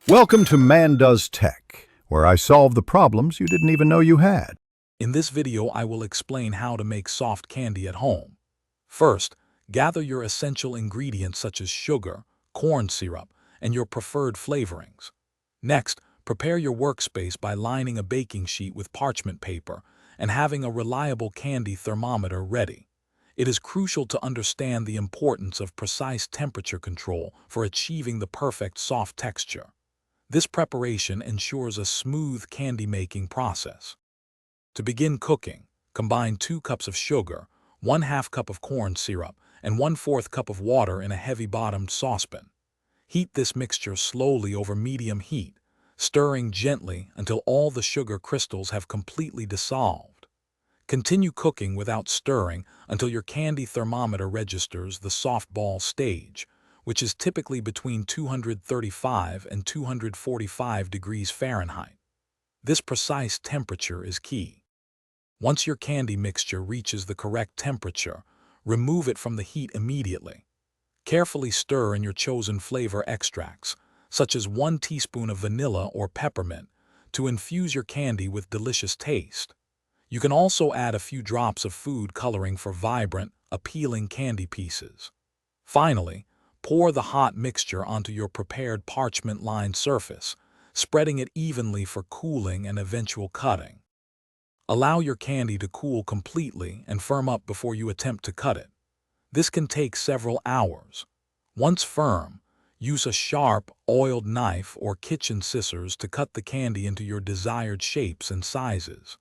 Welcome to Man Does Tech, where I solve the problems you didn't even know you had. In this video, I will explain how to make soft candy at home. First, gather your essential ingredients such as sugar, corn syrup, and your preferred flavorings. Next, prepare your workspace by lining a baking sheet with parchment paper and having a reliable candy thermometer ready. It is crucial to understand the importance of precise temperature control for achieving the perfect soft texture. This preparation ensures a smooth candy-making process. To begin cooking, combine 2 cups of sugar, 1/2 cup of corn syrup, and 1/4 cup of water in a heavy-bottomed saucepan. Heat this mixture slowly over medium heat, stirring gently until all the sugar crystals have completely dissolved. Continue cooking without stirring until your candy thermometer registers the soft ball stage, which is typically between 235 and 245 degrees Fahrenheit. This precise temperature is key. Once your candy mixture reaches the correct temperature, remove it from the heat immediately. Carefully stir in your chosen flavor extracts, such as 1 teaspoon of vanilla or peppermint, to infuse your candy with delicious taste. You can also add a few drops of food coloring for vibrant, appealing candy pieces. Finally, pour the hot mixture onto your prepared parchment-lined surface, spreading it evenly for cooling and eventual cutting. Allow your candy to cool completely and firm up before you attempt to cut it. This can take several hours. Once firm, use a sharp, oiled knife or kitchen scissors to cut the candy into your desired shapes and sizes.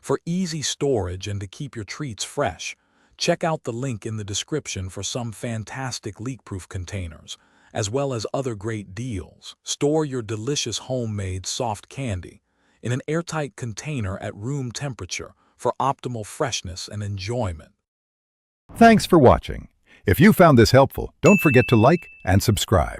For easy storage and to keep your treats fresh, check out the link in the description for some fantastic leak-proof containers, as well as other great deals. Store your delicious homemade soft candy in an airtight container at room temperature for optimal freshness and enjoyment. Thanks for watching. If you found this helpful, don't forget to like and subscribe.